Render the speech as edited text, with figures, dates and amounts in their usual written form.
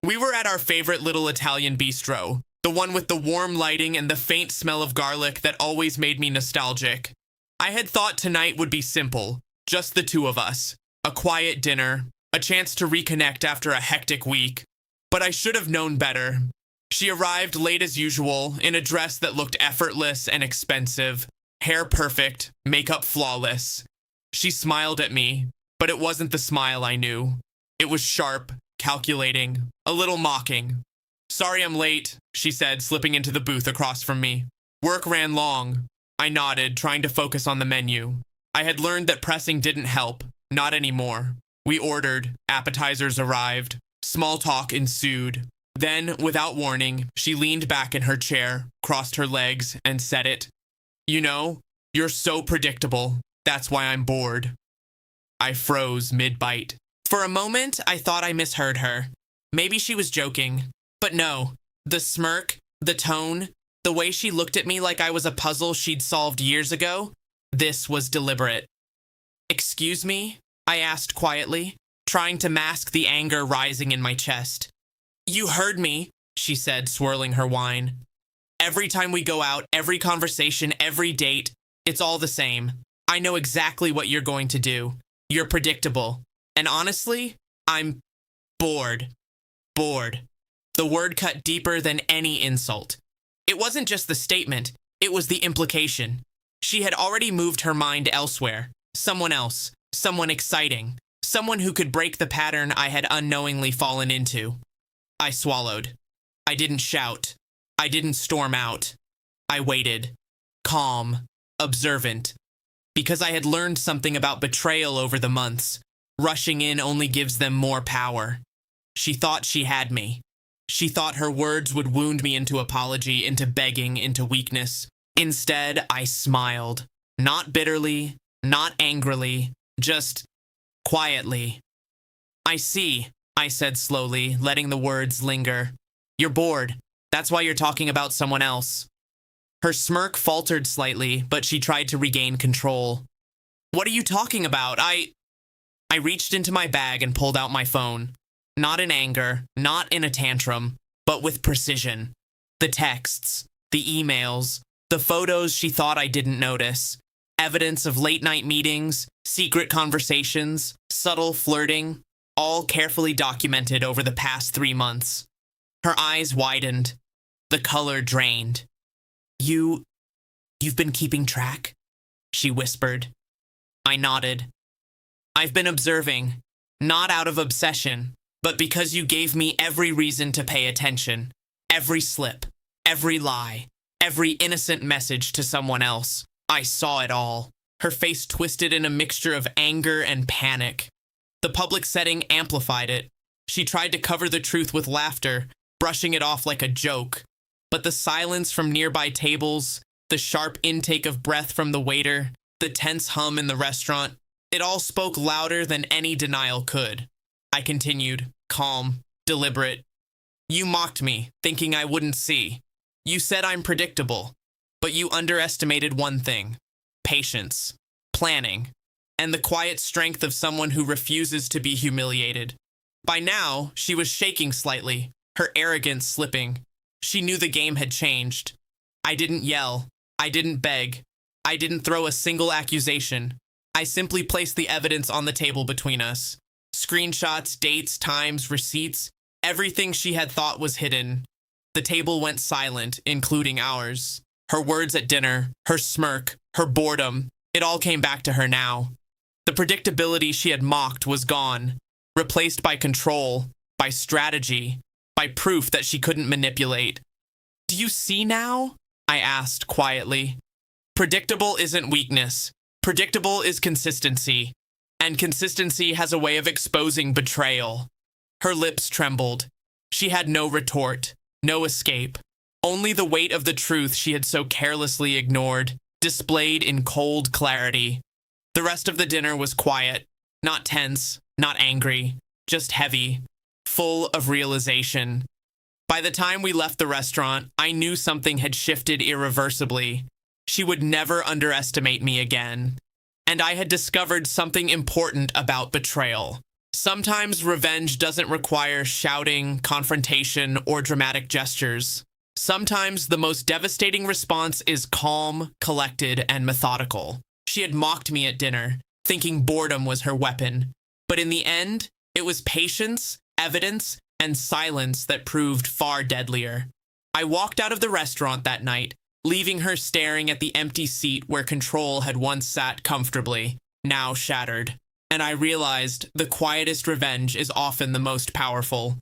We were at our favorite little Italian bistro, the one with the warm lighting and the faint smell of garlic that always made me nostalgic. I had thought tonight would be simple, just the two of us, a quiet dinner, a chance to reconnect after a hectic week. But I should have known better. She arrived late as usual, in a dress that looked effortless and expensive, hair perfect, makeup flawless. She smiled at me, but it wasn't the smile I knew. It was sharp, calculating, a little mocking. "Sorry I'm late," she said, slipping into the booth across from me. "Work ran long." I nodded, trying to focus on the menu. I had learned that pressing didn't help, not anymore. We ordered, appetizers arrived, small talk ensued. Then, without warning, she leaned back in her chair, crossed her legs, and said it. "You know, you're so predictable. That's why I'm bored." I froze mid-bite. For a moment, I thought I misheard her. Maybe she was joking. But no, the smirk, the tone, the way she looked at me like I was a puzzle she'd solved years ago, this was deliberate. "Excuse me?" I asked quietly, trying to mask the anger rising in my chest. "You heard me," she said, swirling her wine. "Every time we go out, every conversation, every date, it's all the same. I know exactly what you're going to do. You're predictable. And honestly, I'm bored. Bored." The word cut deeper than any insult. It wasn't just the statement, it was the implication. She had already moved her mind elsewhere. Someone else, someone exciting, someone who could break the pattern I had unknowingly fallen into. I swallowed. I didn't shout. I didn't storm out. I waited, calm, observant, because I had learned something about betrayal over the months. Rushing in only gives them more power. She thought she had me. She thought her words would wound me into apology, into begging, into weakness. Instead, I smiled. Not bitterly, not angrily, just quietly. "I see," I said slowly, letting the words linger. "You're bored. That's why you're talking about someone else." Her smirk faltered slightly, but she tried to regain control. "What are you talking about? I reached into my bag and pulled out my phone. Not in anger, not in a tantrum, but with precision. The texts, the emails, the photos she thought I didn't notice. Evidence of late-night meetings, secret conversations, subtle flirting, all carefully documented over the past 3 months. Her eyes widened. The color drained. You've been keeping track?" she whispered. I nodded. "I've been observing, not out of obsession, but because you gave me every reason to pay attention. Every slip, every lie, every innocent message to someone else. I saw it all." Her face twisted in a mixture of anger and panic. The public setting amplified it. She tried to cover the truth with laughter, brushing it off like a joke. But the silence from nearby tables, the sharp intake of breath from the waiter, the tense hum in the restaurant, it all spoke louder than any denial could. I continued, calm, deliberate. "You mocked me, thinking I wouldn't see. You said I'm predictable. But you underestimated one thing: patience, planning, and the quiet strength of someone who refuses to be humiliated." By now, she was shaking slightly, her arrogance slipping. She knew the game had changed. I didn't yell. I didn't beg. I didn't throw a single accusation. I simply placed the evidence on the table between us. Screenshots, dates, times, receipts, everything she had thought was hidden. The table went silent, including ours. Her words at dinner, her smirk, her boredom, it all came back to her now. The predictability she had mocked was gone, replaced by control, by strategy, by proof that she couldn't manipulate. "Do you see now?" I asked quietly. "Predictable isn't weakness. Predictable is consistency. And consistency has a way of exposing betrayal." Her lips trembled. She had no retort, no escape. Only the weight of the truth she had so carelessly ignored, displayed in cold clarity. The rest of the dinner was quiet, not tense, not angry, just heavy, full of realization. By the time we left the restaurant, I knew something had shifted irreversibly. She would never underestimate me again. And I had discovered something important about betrayal. Sometimes revenge doesn't require shouting, confrontation, or dramatic gestures. Sometimes the most devastating response is calm, collected, and methodical. She had mocked me at dinner, thinking boredom was her weapon. But in the end, it was patience, evidence, and silence that proved far deadlier. I walked out of the restaurant that night, leaving her staring at the empty seat where control had once sat comfortably, now shattered. And I realized the quietest revenge is often the most powerful.